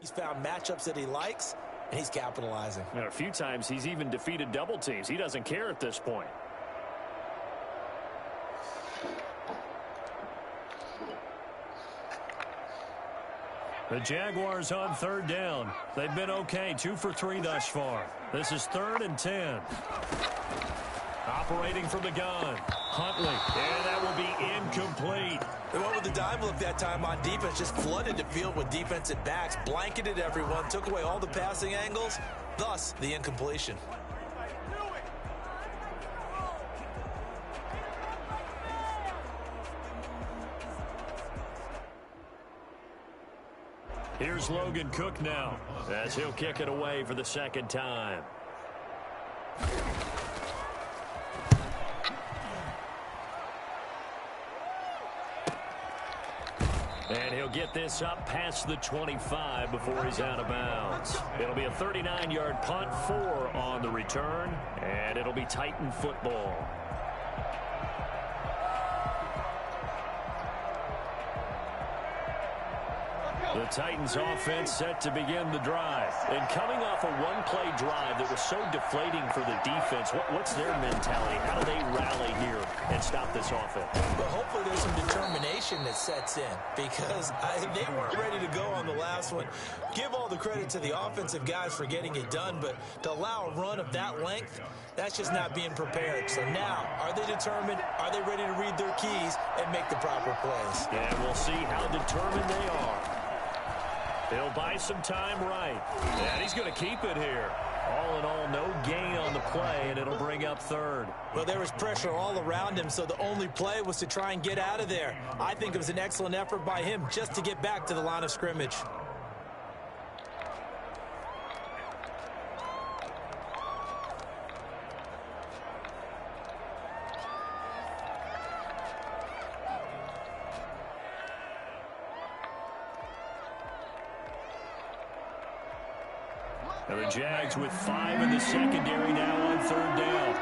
He's found matchups that he likes, and he's capitalizing. And a few times he's even defeated double teams. He doesn't care at this point. The Jaguars on third down. They've been okay, 2 for 3 thus far. This is 3rd and 10. Operating from the gun. Huntley, and that will be incomplete. They went with the dime look that time on defense, just flooded the field with defensive backs, blanketed everyone, took away all the passing angles, thus the incompletion. Here's Logan Cook now, as he'll kick it away for the second time. And he'll get this up past the 25 before he's out of bounds. It'll be a 39-yard punt, 4 on the return, and it'll be Titan football. The Titans offense set to begin the drive. And coming off a one-play drive that was so deflating for the defense, what's their mentality? How do they rally here and stop this offense? But hopefully there's some determination that sets in, because they weren't ready to go on the last one. Give all the credit to the offensive guys for getting it done, but to allow a run of that length, that's just not being prepared. So now, are they determined? Are they ready to read their keys and make the proper plays? And we'll see how determined they are. He'll buy some time right. And he's going to keep it here. All in all, no gain on the play, and it'll bring up 3rd. Well, there was pressure all around him, so the only play was to try and get out of there. I think it was an excellent effort by him just to get back to the line of scrimmage. And the Jags with 5 in the secondary now on 3rd down.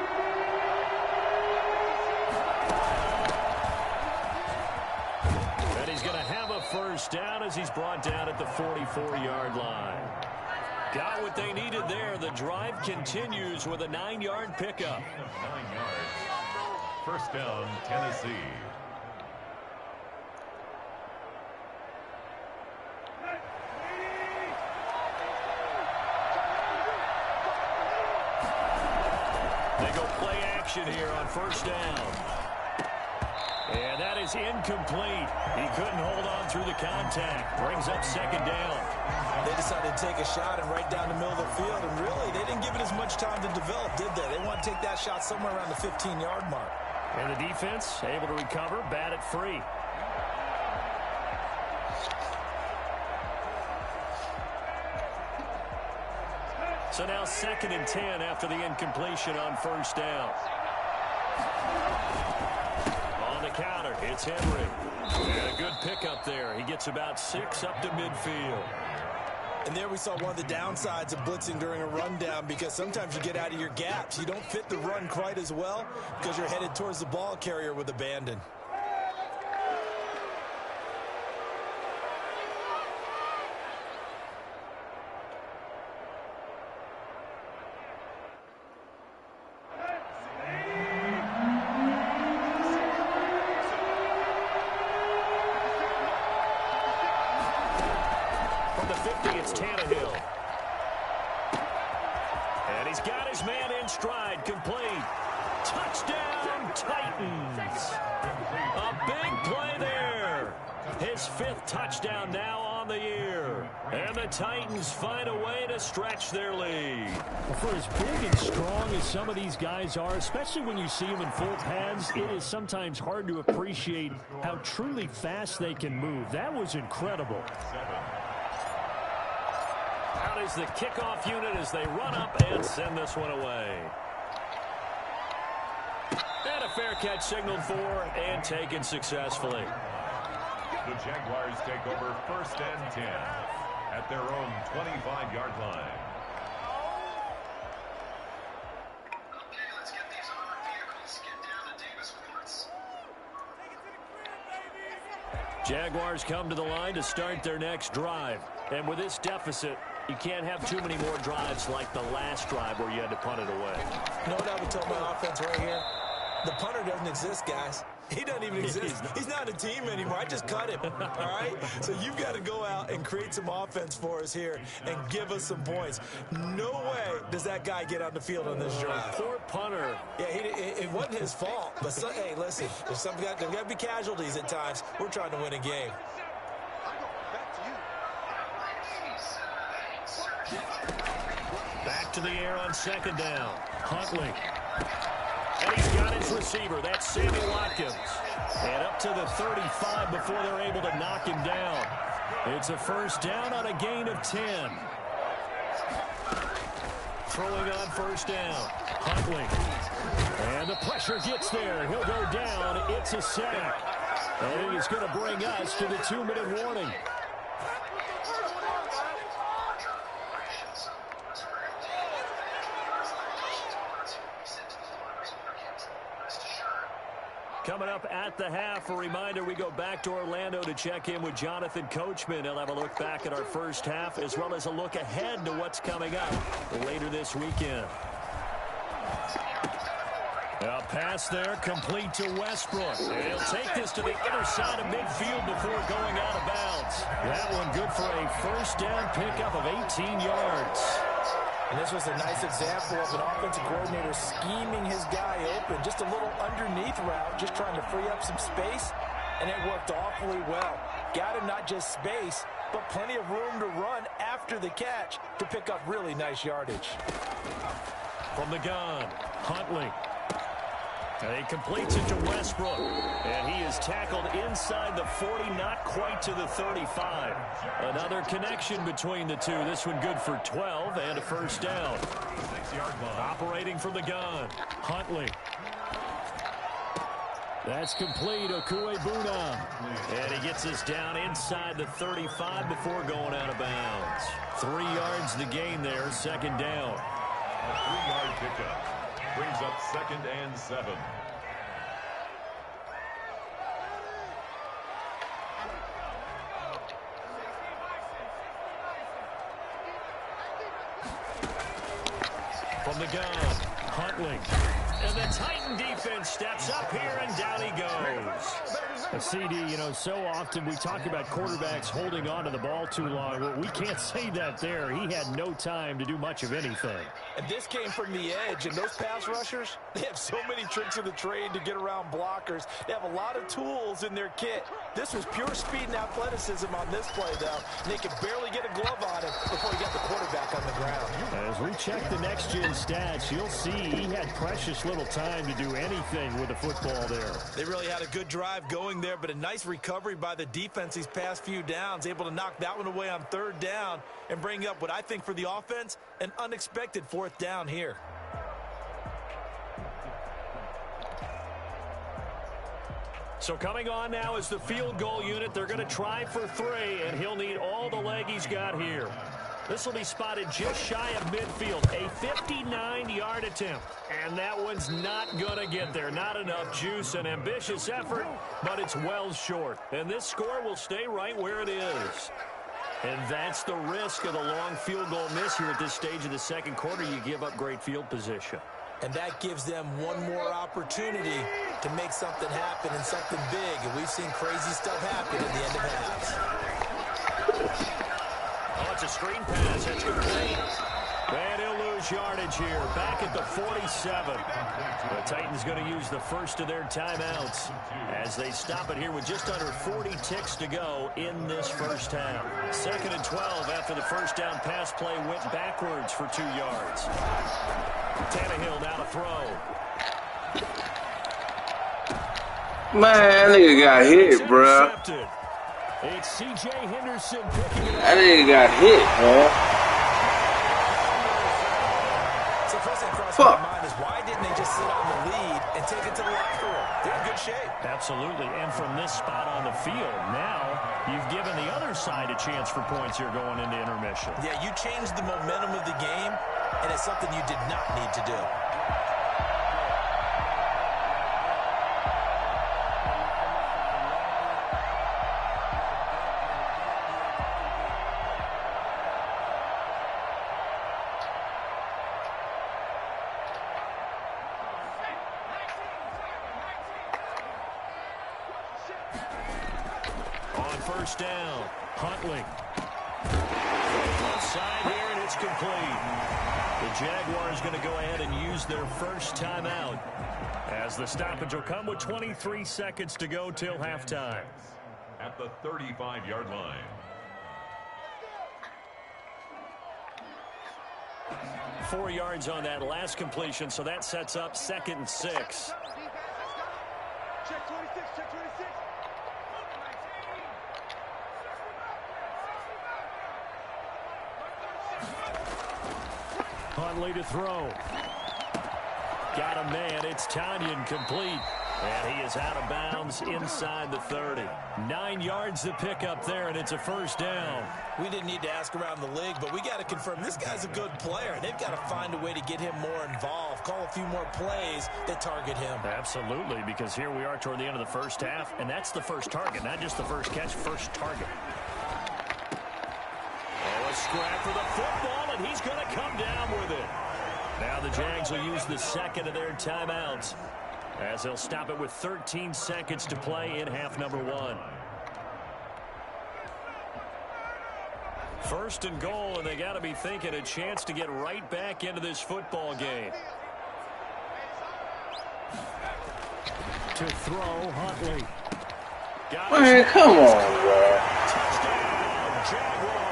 And he's going to have a first down as he's brought down at the 44-yard line. Got what they needed there. The drive continues with a 9-yard pickup. 9 yards. First down, Tennessee. Here on first down. And that is incomplete. He couldn't hold on through the contact. Brings up 2nd down. They decided to take a shot and right down the middle of the field, and really, they didn't give it as much time to develop, did they? They want to take that shot somewhere around the 15-yard mark. And the defense able to recover, bat it free. So now 2nd and 10 after the incompletion on first down. On the counter, it's Henry. And a good pickup there. He gets about 6 up to midfield. And there we saw one of the downsides of blitzing during a rundown, because sometimes you get out of your gaps. You don't fit the run quite as well because you're headed towards the ball carrier with abandon. Touchdown now on the year. And the Titans find a way to stretch their lead. Well, for as big and strong as some of these guys are, especially when you see them in full pads, it is sometimes hard to appreciate how truly fast they can move. That was incredible. Out is the kickoff unit as they run up and send this one away. And a fair catch signaled for and taken successfully. The Jaguars take over 1st and 10 at their own 25-yard line. Okay, let's get these armored vehicles. Get down to Davis Ports. Jaguars come to the line to start their next drive. And with this deficit, you can't have too many more drives like the last drive where you had to punt it away. You know what I would tell my offense right here? The punter doesn't exist, guys. He doesn't even exist. He's not a team anymore. I just cut him, all right? So you've got to go out and create some offense for us here and give us some points. No way does that guy get on the field on this drive. Poor punter. Yeah, it wasn't his fault. But, hey, listen, there's got to be casualties at times. We're trying to win a game. Back to the air on second down. Huntley. And he's got his receiver. That's Samuel Watkins. And up to the 35 before they're able to knock him down. It's a first down on a gain of 10. Throwing on first down. Huntley. And the pressure gets there. He'll go down. It's a sack. And he's going to bring us to the 2-minute warning. Coming up at the half, a reminder, we go back to Orlando to check in with Jonathan Coachman. He'll have a look back at our first half as well as a look ahead to what's coming up later this weekend. A pass there, complete to Westbrook. And he'll take this to the inner side of midfield before going out of bounds. That one good for a first down pickup of 18 yards. And this was a nice example of an offensive coordinator scheming his guy open. Just a little underneath route, just trying to free up some space, and it worked awfully well. Got him not just space, but plenty of room to run after the catch to pick up really nice yardage. From the gun, Huntley. And he completes it to Westbrook. And he is tackled inside the 40, not quite to the 35. Another connection between the two. This one good for 12 and a first down. 6-yard line. Operating from the gun, Huntley. That's complete, Okuebuna. And he gets us down inside the 35 before going out of bounds. 3 yards to gain there, second down. A 3-yard pickup. Brings up 2nd and 7. From the gun, Huntley. And the Titan defense steps up here, and down he goes. A CD, you know, so often we talk about quarterbacks holding on to the ball too long. Well, we can't say that there. He had no time to do much of anything. And this came from the edge, and those pass rushers, they have so many tricks of the trade to get around blockers. They have a lot of tools in their kit. This was pure speed and athleticism on this play, though. And they could barely get a glove on him before he got the quarterback on the ground. As we check the next-gen stats, you'll see he had precious little time to do anything with the football there. They really had a good drive going there, but a nice recovery by the defense these past few downs, able to knock that one away on third down and bring up what I think for the offense, an unexpected fourth down here. So coming on now is the field goal unit. They're going to try for 3, and he'll need all the leg he's got here. This will be spotted just shy of midfield. A 59-yard attempt. And that one's not going to get there. Not enough juice. An ambitious effort, but it's well short. And this score will stay right where it is. And that's the risk of the long field goal miss here at this stage of the second quarter. You give up great field position. And that gives them one more opportunity to make something happen and something big. And we've seen crazy stuff happen at the end of halves. Oh, it's a screen pass. That's complete. And he'll lose yardage here. Back at the 47. The Titans going to use the first of their timeouts as they stop it here with just under 40 ticks to go in this first half. 2nd and 12 after the first down pass play went backwards for 2 yards. Tannehill now to throw. Man, that nigga got hit, bro. It's C.J. Henderson picking it up. That nigga got hit, man. So first thing crossing my mind is why didn't they just sit on the lead and take it to the locker room? They're in good shape. Absolutely. And from this spot on the field, now you've given the other side a chance for points here going into intermission. Yeah, you changed the momentum of the game, and it's something you did not need to do. first down. Huntley. Side here, and it's complete. The Jaguars going to go ahead and use their first timeout, as the stoppage will come with 23 seconds to go till halftime. At the 35-yard line. 4 yards on that last completion, so that sets up 2nd and 6. Check 26, check 26. Huntley to throw. Got a man. It's Tanyan, complete. And he is out of bounds inside the 30. 9 yards to pick up there, and it's a first down. We didn't need to ask around the league, but we got to confirm this guy's a good player. They've got to find a way to get him more involved, call a few more plays that target him. Absolutely, because here we are toward the end of the first half, and that's the first target, not just the first catch, first target. Oh, a scrap for the football, and he's going to come down with it. Now the Jags will use the second of their timeouts, as they'll stop it with 13 seconds to play in half number 1. First and goal, and they got to be thinking a chance to get right back into this football game. To throw, Huntley. Man, come on, bro. Touchdown, Jaguars.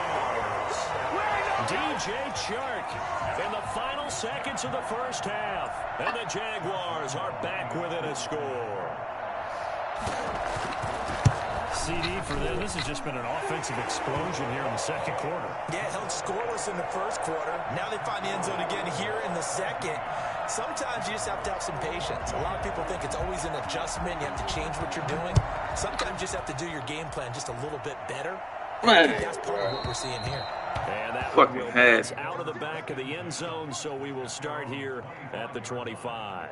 DJ Chark in the final seconds of the first half. And the Jaguars are back within a score. CD for them. This has just been an offensive explosion here in the second quarter. Yeah, held scoreless in the first quarter. Now they find the end zone again here in the second. Sometimes you just have to have some patience. A lot of people think it's always an adjustment. You have to change what you're doing. Sometimes you just have to do your game plan just a little bit better. And that's part of what we're seeing here. And that one will bounce out of the back of the end zone, so we will start here at the 25.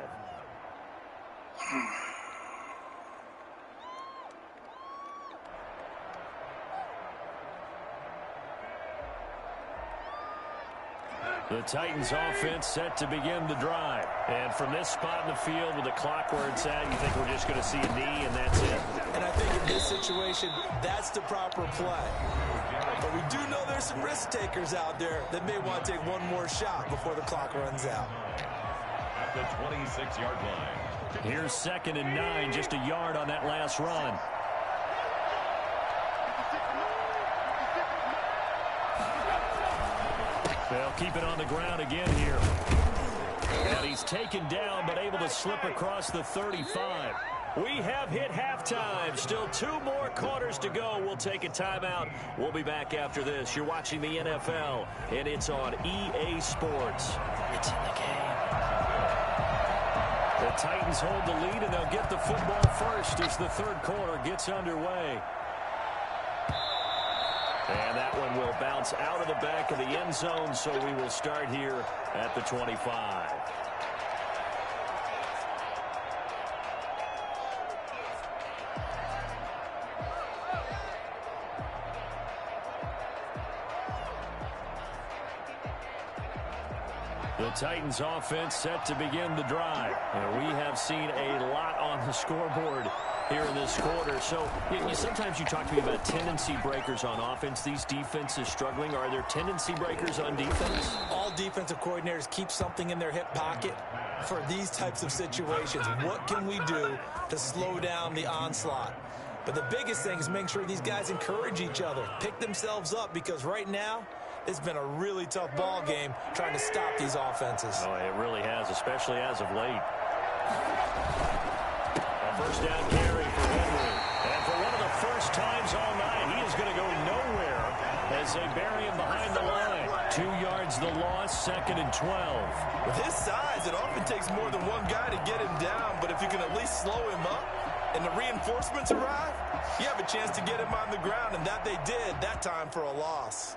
The Titans offense set to begin the drive. And from this spot in the field with the clock where it's at, you think we're just going to see a knee and that's it. And I think in this situation, that's the proper play. But we do know there's some risk takers out there that may want to take one more shot before the clock runs out. At the 26-yard line. Here's 2nd and 9, just a yard on that last run. They'll keep it on the ground again here. And he's taken down, but able to slip across the 35. We have hit halftime. Still 2 more quarters to go. We'll take a timeout. We'll be back after this. You're watching the NFL, and it's on EA Sports. It's in the game. The Titans hold the lead, and they'll get the football first as the third quarter gets underway. And that one will bounce out of the back of the end zone, so we will start here at the 25. The Titans offense set to begin the drive. And we have seen a lot on the scoreboard here in this quarter. So sometimes you talk to me about tendency breakers on offense. These defenses struggling. Are there tendency breakers on defense? All defensive coordinators keep something in their hip pocket for these types of situations. What can we do to slow down the onslaught? But the biggest thing is make sure these guys encourage each other, pick themselves up, because right now it's been a really tough ball game trying to stop these offenses. Oh, it really has, especially as of late. A first down carry for Henry. And for one of the first times all night, he is going to go nowhere as they bury him behind the line. 2 yards the loss, 2nd and 12. With his size, it often takes more than one guy to get him down, but if you can at least slow him up and the reinforcements arrive, you have a chance to get him on the ground, and that they did that time for a loss.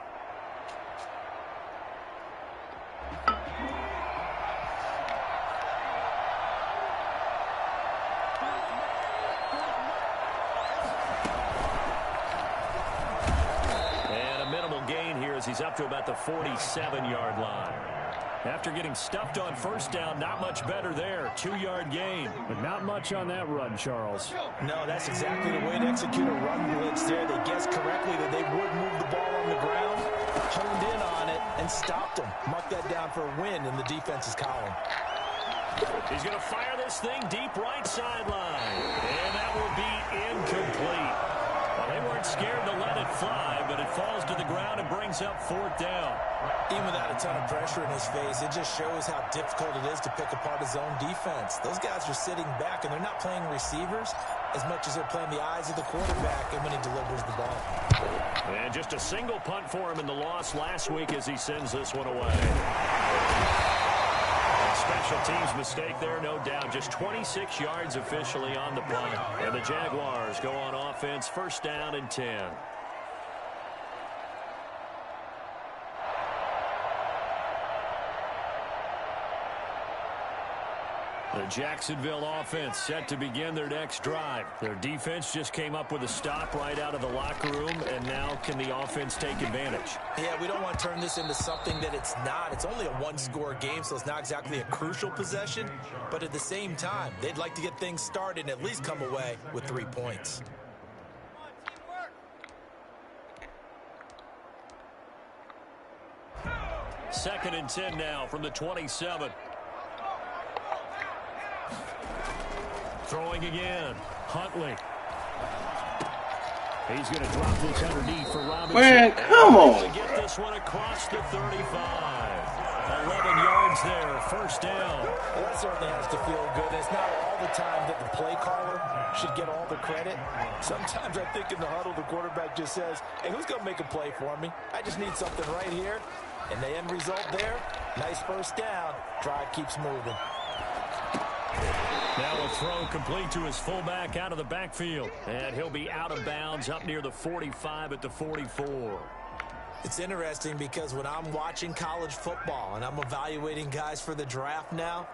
And a minimal gain here as he's up to about the 47-yard line. After getting stuffed on first down, not much better there. 2-yard gain. But not much on that run, Charles. No, that's exactly the way to execute a run blitz there. They guessed correctly that they would move the ball on the ground, honed in on it, and stopped them. Mark that down for a win in the defense's column. He's going to fire this thing deep right sideline. And that will be incomplete. Well, they weren't scared to let it fly, but it falls to the ground and brings up 4th down. Even without a ton of pressure in his face, it just shows how difficult it is to pick apart his own defense. Those guys are sitting back, and they're not playing receivers as much as they're playing the eyes of the quarterback and when he delivers the ball. And just a single punt for him in the loss last week as he sends this one away. Special teams mistake there, no doubt. Just 26 yards officially on the punt. And the Jaguars go on offense, 1st down and 10. The Jacksonville offense set to begin their next drive. Their defense just came up with a stop right out of the locker room, and now can the offense take advantage? Yeah, we don't want to turn this into something that it's not. It's only a one-score game, so it's not exactly a crucial possession. But at the same time, they'd like to get things started and at least come away with 3 points. Second and 10 now from the 27. Throwing again. Huntley. He's going to drop this underneath for Robinson. Man, come on. Get this one across the 35. 11 yards there. 1st down. Well, that certainly has to feel good. It's not all the time that the play caller should get all the credit. Sometimes I think in the huddle, the quarterback just says, hey, who's going to make a play for me? I just need something right here. And the end result there, nice 1st down. Drive keeps moving. Now a throw complete to his fullback out of the backfield. And he'll be out of bounds up near the 45 at the 44. It's interesting because when I'm watching college football and I'm evaluating guys for the draft now,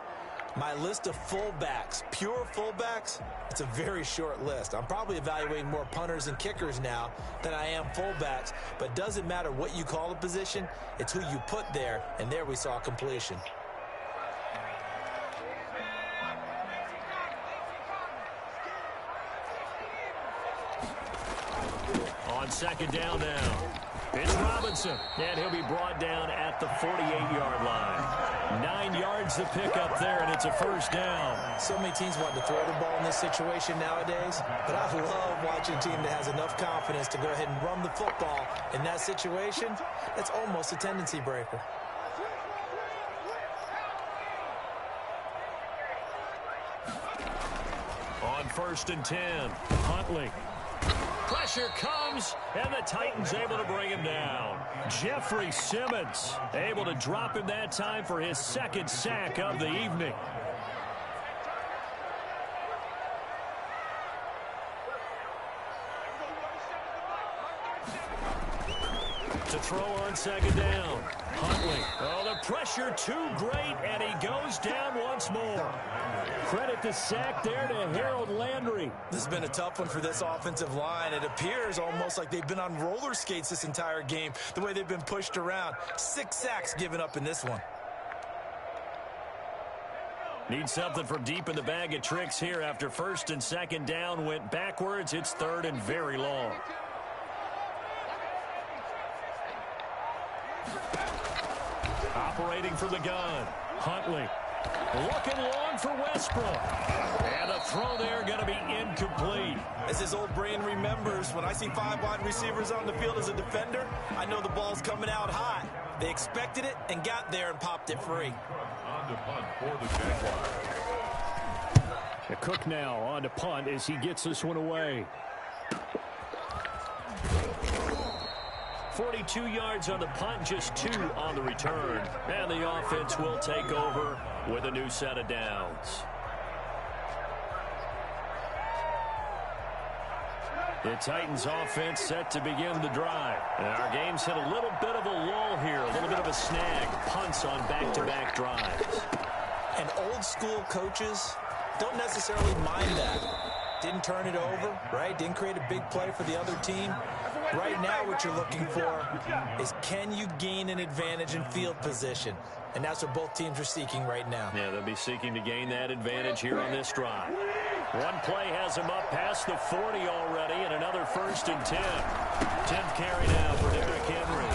my list of fullbacks, pure fullbacks, it's a very short list. I'm probably evaluating more punters and kickers now than I am fullbacks. But it doesn't matter what you call the position, it's who you put there. And there we saw completion. On 2nd down now, it's Robinson, and he'll be brought down at the 48-yard line. 9 yards to pick up there, and it's a 1st down. So many teams want to throw the ball in this situation nowadays, but I love watching a team that has enough confidence to go ahead and run the football in that situation. That's almost a tendency breaker. On 1st and 10, Huntley. Pressure comes, and the Titans able to bring him down. Jeffrey Simmons able to drop him that time for his 2nd sack of the evening. To throw on 2nd down. Huntley. Oh, the pressure too great, and he goes down once more. Credit the sack there to Harold Landry. This has been a tough one for this offensive line. It appears almost like they've been on roller skates this entire game, the way they've been pushed around. 6 sacks given up in this one. Need something from deep in the bag of tricks here after 1st and 2nd down went backwards. It's 3rd and very long. Operating from the gun, Huntley. Looking long for Westbrook. And a throw there going to be incomplete. As his old brain remembers, when I see 5 wide receivers on the field as a defender, I know the ball's coming out hot. They expected it and got there and popped it free. On to punt for the Jaguars. Cook now on to punt as he gets this one away. 42 yards on the punt, just 2 on the return. And the offense will take over with a new set of downs. The Titans offense set to begin the drive. And our game's hit a little bit of a lull here, a little bit of a snag. Punts on back-to-back drives. And old school coaches don't necessarily mind that. Didn't turn it over, right? Didn't create a big play for the other team. Right now what you're looking for is, can you gain an advantage in field position? And that's what both teams are seeking right now. Yeah, they'll be seeking to gain that advantage here on this drive. One play has him up past the 40 already, and another 1st and 10. 10th carry now for Derrick Henry.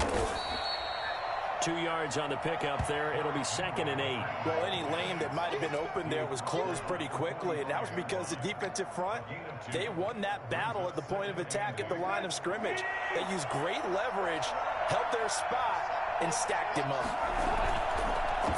2 yards on the pickup there. It'll be 2nd and 8. Well, any lane that might have been open there was closed pretty quickly, and that was because the defensive front, they won that battle at the point of attack at the line of scrimmage. They used great leverage, held their spot, and stacked him up.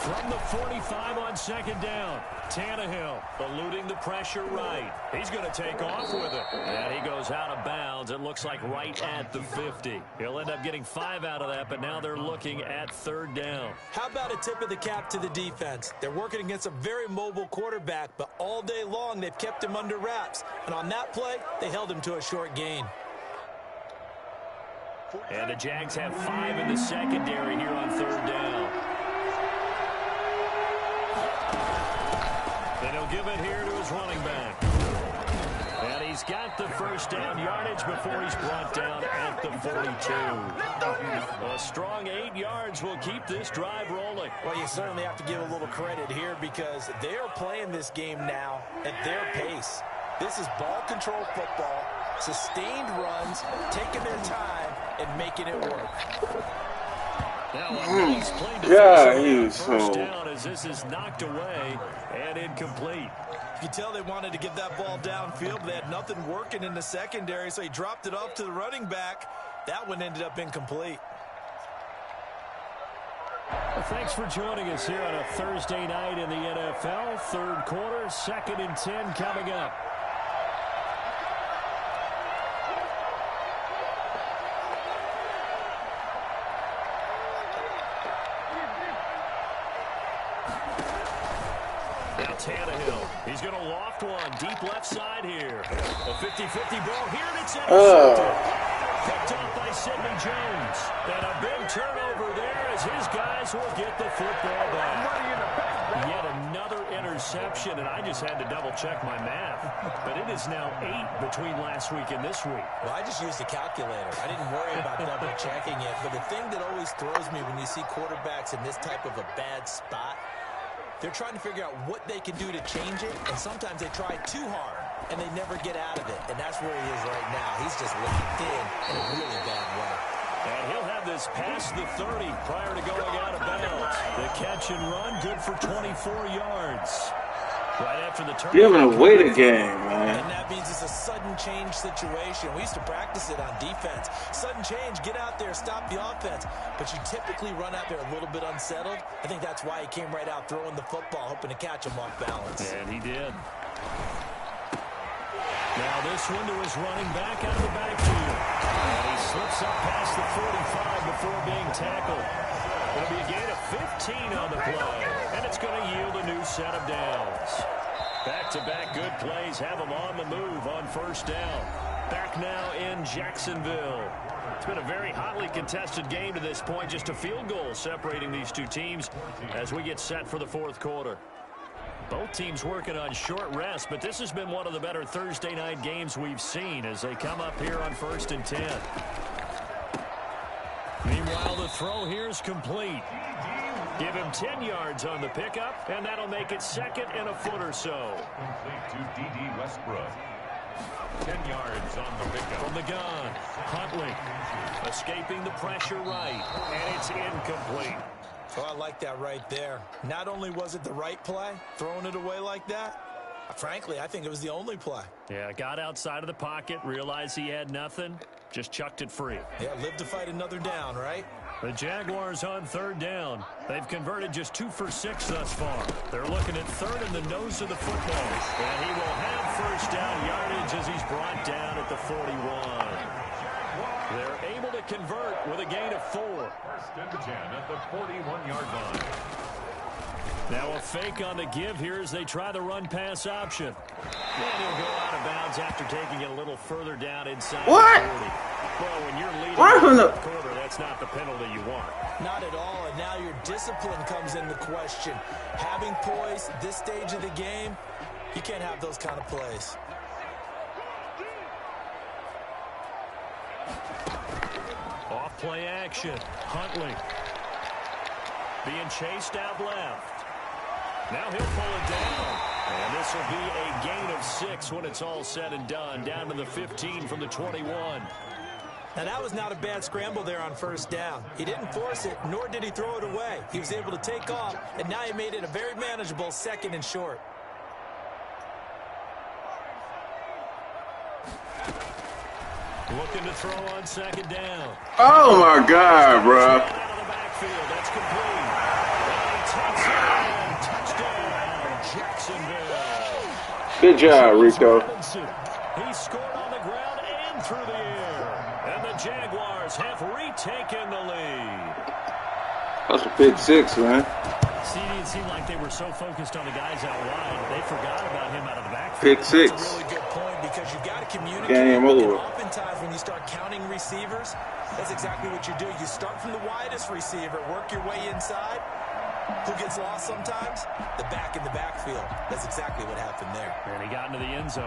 From the 45 on 2nd down, Tannehill eluding the pressure right. He's going to take off with it. And he goes out of bounds. It looks like right at the 50. He'll end up getting 5 out of that, but now they're looking at 3rd down. How about a tip of the cap to the defense? They're working against a very mobile quarterback, but all day long they've kept him under wraps. And on that play, they held him to a short gain. And the Jags have 5 in the secondary here on 3rd down. And he'll give it here to his running back. And he's got the 1st down yardage before he's brought down at the 42. A strong 8 yards will keep this drive rolling. Well, you certainly have to give a little credit here because they are playing this game now at their pace. This is ball control football, sustained runs, taking their time, and making it work. Yeah, he was First so... down as this is knocked away and incomplete. You can tell they wanted to get that ball downfield, but they had nothing working in the secondary, so he dropped it off to the running back. That one ended up incomplete. Well, thanks for joining us here on a Thursday night in the NFL. 3rd quarter, 2nd and 10 coming up. Tannehill. He's going to loft one deep left side here. A 50-50 ball here, and it's intercepted. Picked up by Sidney Jones. And a big turnover there as his guys will get the football back. Yet another interception, and I just had to double-check my math. But it is now 8 between last week and this week. Well, I just used a calculator. I didn't worry about double-checking it. But the thing that always throws me when you see quarterbacks in this type of a bad spot, they're trying to figure out what they can do to change it, and sometimes they try too hard, and they never get out of it. And that's where he is right now. He's just locked in a really bad way. And he'll have this past the 30 prior to going out of bounds. The catch and run, good for 24 yards. Right after the turn. Giving away the game, man. And that means it's a sudden change situation. We used to practice it on defense. Sudden change, get out there, stop the offense. But you typically run out there a little bit unsettled. I think that's why he came right out throwing the football, hoping to catch him off balance. And he did. Now this one to his running back out of the backfield. And he slips up past the 45 before being tackled. It'll be a gain of 15 on the play, and it's going to yield a new set of downs. Back-to-back good plays have them on the move on 1st down. Back now in Jacksonville. It's been a very hotly contested game to this point, just a field goal separating these two teams as we get set for the 4th quarter. Both teams working on short rest, but this has been one of the better Thursday night games we've seen as they come up here on 1st and 10. Meanwhile, the throw here is complete. Give him 10 yards on the pickup, and that'll make it 2nd and a foot or so. Complete to D.D. Westbrook. 10 yards on the pickup. From the gun, Huntley escaping the pressure right, and it's incomplete. Oh, I like that right there. Not only was it the right play, throwing it away like that, frankly, I think it was the only play. Yeah, got outside of the pocket, realized he had nothing, just chucked it free. Yeah, live to fight another down, right? The Jaguars on 3rd down. They've converted just 2 for 6 thus far. They're looking at 3rd in the nose of the football. And he will have 1st down yardage as he's brought down at the 41. They're able to convert with a gain of 4. 1st and 10 at the 41-yard line. Now a fake on the give here as they try the run-pass option. And he'll go out of bounds after taking it a little further down inside What? the 40. Well, when you're leading Right from the quarter, that's not the penalty you want. Not at all, and now your discipline comes into question. Having poise this stage of the game, you can't have those kind of plays. action. Huntley being chased out left. Now he'll pull it down. And this will be a gain of 6 when it's all said and done. Down to the 15 from the 21. Now, that was not a bad scramble there on first down. He didn't force it, nor did he throw it away. He was able to take off, and now he made it a very manageable 2nd and short. Looking to throw on 2nd down. Oh, my God, bro. Out of the backfield. That's complete. Jacksonville. Good job, Rico. He scored on the ground and through the air. And the Jaguars have retaken the lead. That's a pick 6, man. See, it seemed like they were so focused on the guys out wide, they forgot about him out of the backfield. Pick 6. That's a really good point because you've got to communicate. Game over. And oftentimes when you start counting receivers, that's exactly what you do. You start from the widest receiver, work your way inside. Who gets lost sometimes? The back in the backfield. That's exactly what happened there. And he got into the end zone.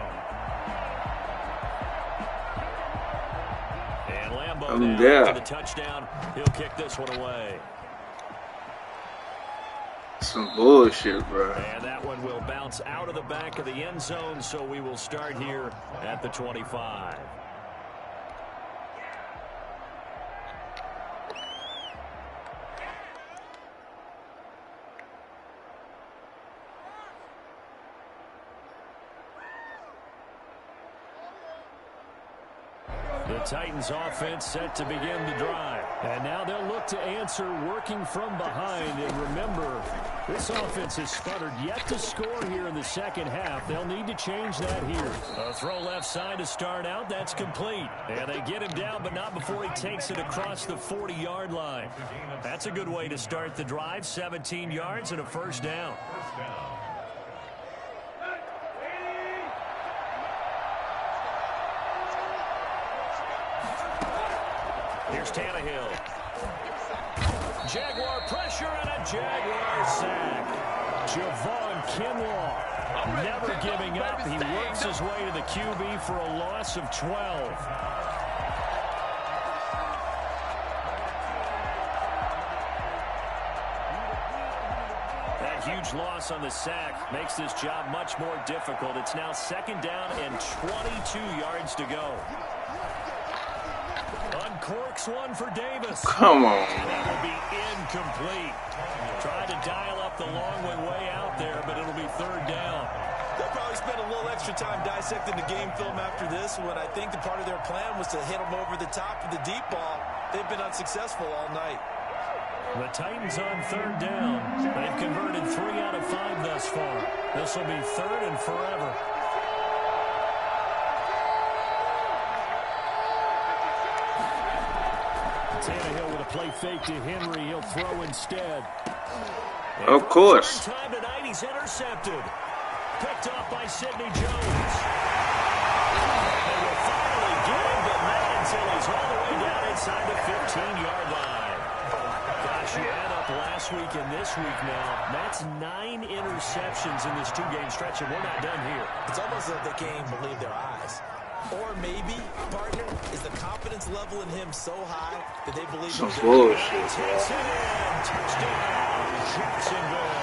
And Lambeau now for the touchdown. He'll kick this one away. Some bullshit, bro. And that one will bounce out of the back of the end zone, so we will start here at the 25. The Titans offense set to begin the drive. And now they'll look to answer working from behind. And remember, this offense has sputtered yet to score here in the second half. They'll need to change that here. A throw left side to start out. That's complete. And they get him down, but not before he takes it across the 40-yard line. That's a good way to start the drive. 17 yards and a first down. Here's Tannehill. Jaguar pressure and a Jaguar sack. Javon Kinlaw never giving up. He works his way to the QB for a loss of 12. That huge loss on the sack makes this job much more difficult. It's now 2nd down and 22 yards to go. Uncorks one for Davis. Come on. And that will be incomplete. Tried to dial up the long way out there, but it'll be 3rd down. They'll probably spend a little extra time dissecting the game film after this one. I think the part of their plan was to hit them over the top of the deep ball. They've been unsuccessful all night. The Titans on 3rd down. They've converted 3 out of 5 thus far. This will be 3rd and forever. Tannehill with a play fake to Henry. He'll throw instead. Of course. Time tonight, he's intercepted. Picked off by Sidney Jones. They will finally get him, but not until he's all the way down inside the 15-yard line. Gosh, you add up last week and this week now. That's 9 interceptions in this 2-game stretch, and we're not done here. It's almost like they can't even believe their eyes. Or maybe, partner, is the confidence level in him so high that they believe some he's bullshit. Takes it in. Touchdown, Jacksonville.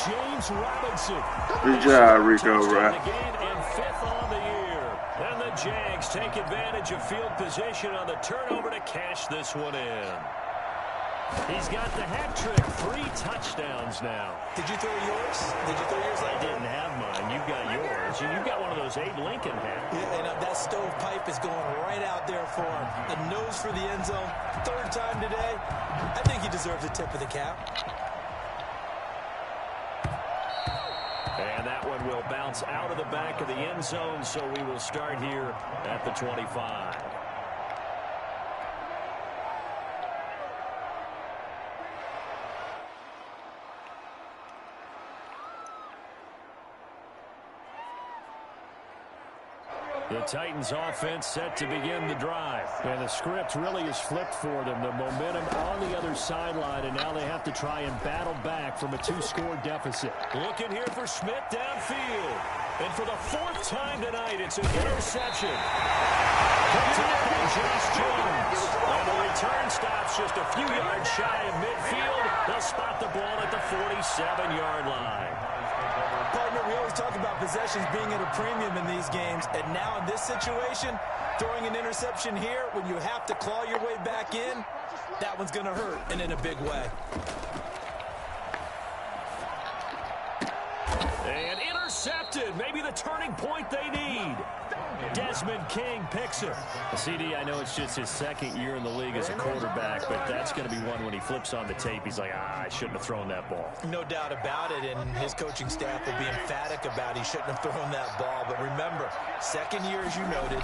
James Robinson. Good job, Rico, bro. Again and 5th on the year. And the Jags take advantage of field position on the turnover to cash this one in. He's got the hat trick. 3 touchdowns now. Did you throw yours? Did you throw yours? I didn't have mine. You've got yours. You've got one of those Abe Lincoln hats. Yeah, and that stovepipe is going right out there for him. A nose for the end zone. 3rd time today. I think he deserves a tip of the cap. And that one will bounce out of the back of the end zone, so we will start here at the 25. The Titans offense set to begin the drive. And the script really is flipped for them. The momentum on the other sideline, and now they have to try and battle back from a 2-score deficit. Looking here for Smith downfield. And for the 4th time tonight, it's an interception. Picked up by Josh Jones. And the return stops just a few yards shy of midfield. They'll spot the ball at the 47-yard line. Partner, we always talk about possessions being at a premium in these games. And now in this situation, throwing an interception here when you have to claw your way back in, that one's going to hurt, and in a big way. And intercepted. Maybe the turning point they need. Desmond King picks it. CD, I know it's just his 2nd year in the league as a quarterback, but that's going to be one when he flips on the tape. He's like, I shouldn't have thrown that ball. No doubt about it, and his coaching staff will be emphatic about he shouldn't have thrown that ball. But remember, 2nd year, as you noted,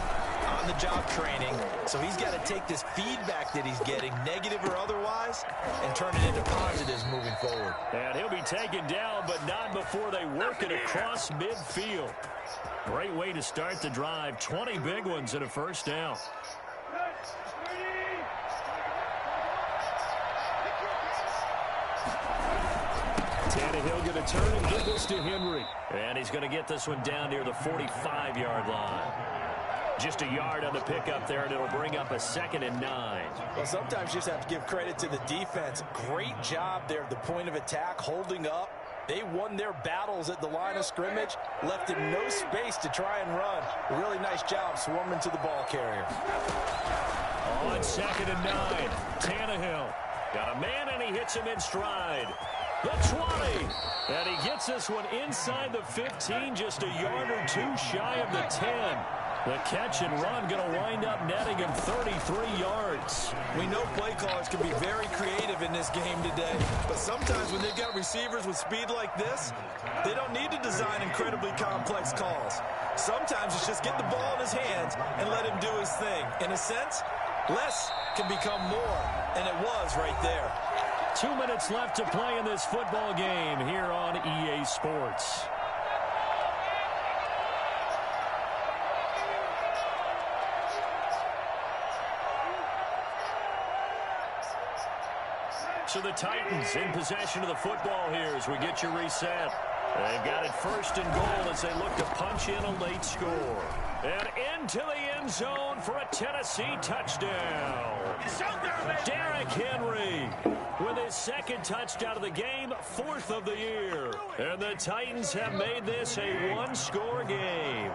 on-the-job training. So he's got to take this feedback that he's getting, negative or otherwise, and turn it into positives moving forward. And he'll be taken down, but not before they work it across midfield. Great way to start the drive. 20 big ones and a first down. Tannehill going to turn and give this to Henry. And he's going to get this one down near the 45-yard line. Just a yard on the pickup there, and it'll bring up a 2nd and 9. Well, sometimes you just have to give credit to the defense. Great job there at the point of attack, holding up. They won their battles at the line of scrimmage, left him no space to try and run. A really nice job swarming to the ball carrier. On 2nd and 9, Tannehill got a man, and he hits him in stride. The 20, and he gets this one inside the 15, just a yard or two shy of the 10. The catch and run going to wind up netting him 33 yards. We know play callers can be very creative in this game today, but sometimes when they've got receivers with speed like this, they don't need to design incredibly complex calls. Sometimes it's just get the ball in his hands and let him do his thing. In a sense, less can become more, and it was right there. 2 minutes left to play in this football game here on EA Sports. So the Titans in possession of the football here as we get you reset. They've got it 1st and goal as they look to punch in a late score. And into the end zone for a Tennessee touchdown. Derrick Henry with his 2nd touchdown of the game, 4th of the year. And the Titans have made this a one-score game.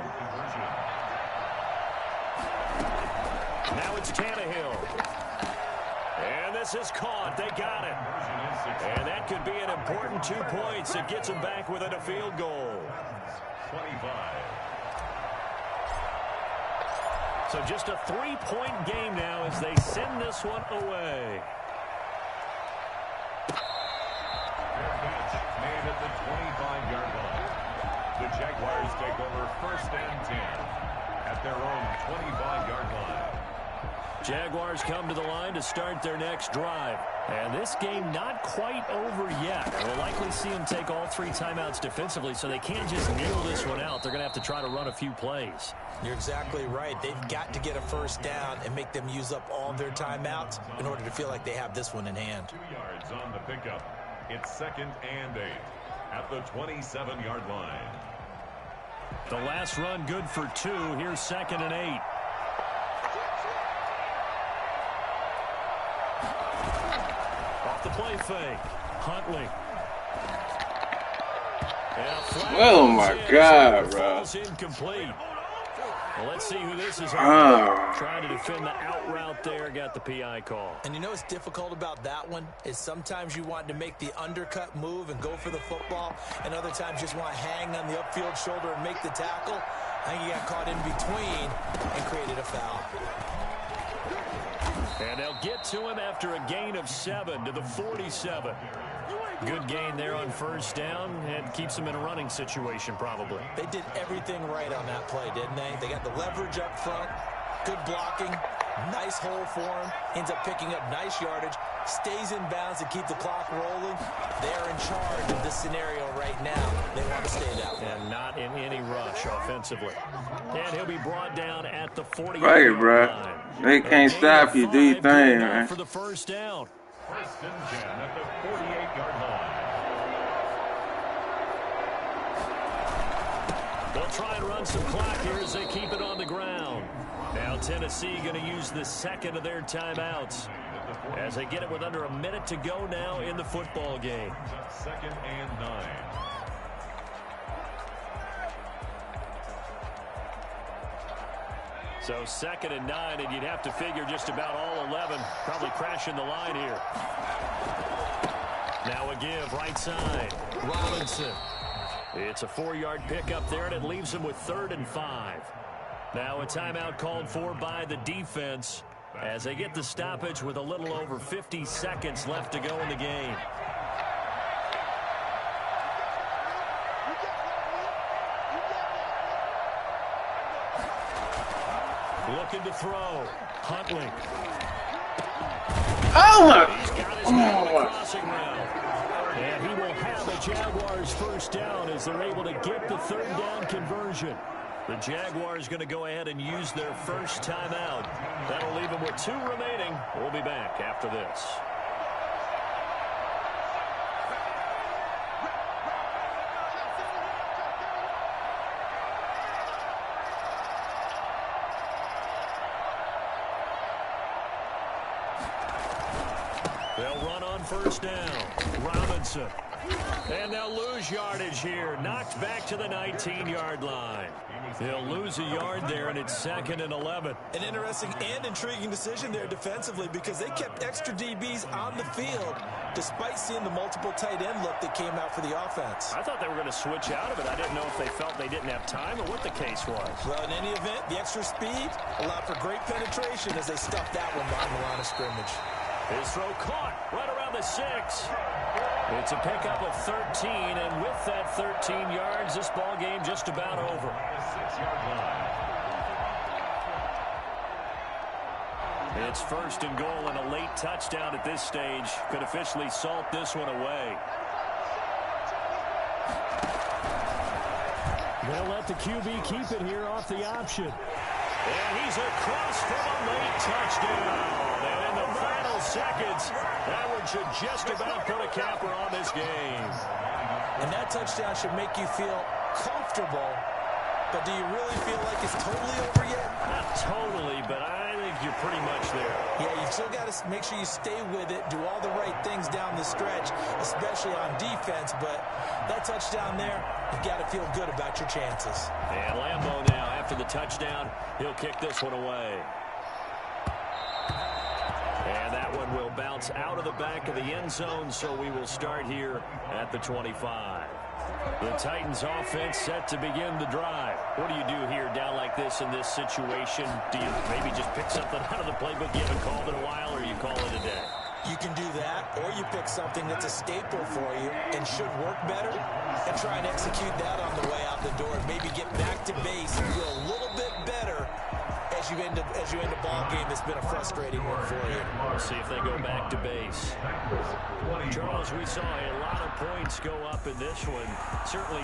Now it's Tannehill. And this is caught. They got it. And that could be an important 2 points. It gets them back within a field goal. 25. So just a 3-point game now as they send this one away. Made at the 25-yard line. The Jaguars take over 1st and 10 at their own 25-yard line. Jaguars come to the line to start their next drive. And this game not quite over yet. We'll likely see them take all 3 timeouts defensively, so they can't just kneel this one out. They're going to have to try to run a few plays. You're exactly right. They've got to get a first down and make them use up all their timeouts in order to feel like they have this one in hand. 2 yards on the pickup. It's 2nd and 8 at the 27-yard line. The last run good for 2. Here's 2nd and 8. Off the play fake. Huntley. Oh my God, bro. Incomplete. Well, let's see who this is. Trying to defend the out route there. Got the PI call. And you know what's difficult about that one is sometimes you want to make the undercut move and go for the football, and other times you just want to hang on the upfield shoulder and make the tackle. I think he got caught in between and created a foul. And they'll get to him after a gain of 7 to the 47. Good gain there on first down and keeps them in a running situation probably. They did everything right on that play, didn't they? They got the leverage up front, good blocking, nice hole for him, ends up picking up nice yardage, stays in bounds to keep the clock rolling. They're in charge of this scenario right now. They want to stay that way. And not in any rush offensively. And he'll be brought down at the 40. Right, bro. They can't stop you. Do your thing, man. For the first down. 1st and 10 at the 48-yard line. The They'll try and run some clock here as they keep it on the ground. Now Tennessee going to use the second of their timeouts as they get it with under a minute to go now in the football game. 2nd and 9. So 2nd and 9, and you'd have to figure just about all 11 probably crashing the line here. Now a give right side. Robinson. It's a 4-yard pickup there, and it leaves them with 3rd and 5. Now a timeout called for by the defense as they get the stoppage with a little over 50 seconds left to go in the game. Looking to throw. Huntley. Oh my! He's got his man on the crossing route. And he will have a Jaguars first down as they're able to get the 3rd down conversion. The Jaguars going to go ahead and use their first timeout. That'll leave them with 2 remaining. We'll be back after this. They'll run on first down. Robinson. And they'll lose yardage here. Knocked back to the 19-yard line. They'll lose a yard there, and it's 2nd and 11. An interesting and intriguing decision there defensively because they kept extra DBs on the field despite seeing the multiple tight end look that came out for the offense. I thought they were going to switch out of it. I didn't know if they felt they didn't have time or what the case was. Well, in any event, the extra speed allowed for great penetration as they stuffed that one behind the line of scrimmage. His throw caught right around the 6. It's a pickup of 13, and with that 13 yards, this ball game just about over. 6-yard line. It's 1st and goal, and a late touchdown at this stage could officially salt this one away. They'll let the QB keep it here off the option. And he's across for a late touchdown. And in the final seconds, that one should just about put a capper on this game. And that touchdown should make you feel comfortable, but do you really feel like it's totally over yet? Not totally, but I think you're pretty much there. Yeah, you've still got to make sure you stay with it, do all the right things down the stretch, especially on defense, but that touchdown there, you've got to feel good about your chances. And Lambeau now, after the touchdown, he'll kick this one away. And that one will bounce out of the back of the end zone, so we will start here at the 25. The Titans offense set to begin the drive. What do you do here down like this in this situation? Do you maybe just pick something out of the playbook you haven't called in a while, or you call it a day? You can do that, or you pick something that's a staple for you and should work better and try and execute that on the way out the door and maybe get back to base and feel a little bit better as you end a ball game that's been a frustrating one for you. We'll see if they go back to base. Charles, we saw a lot of points go up in this one. Certainly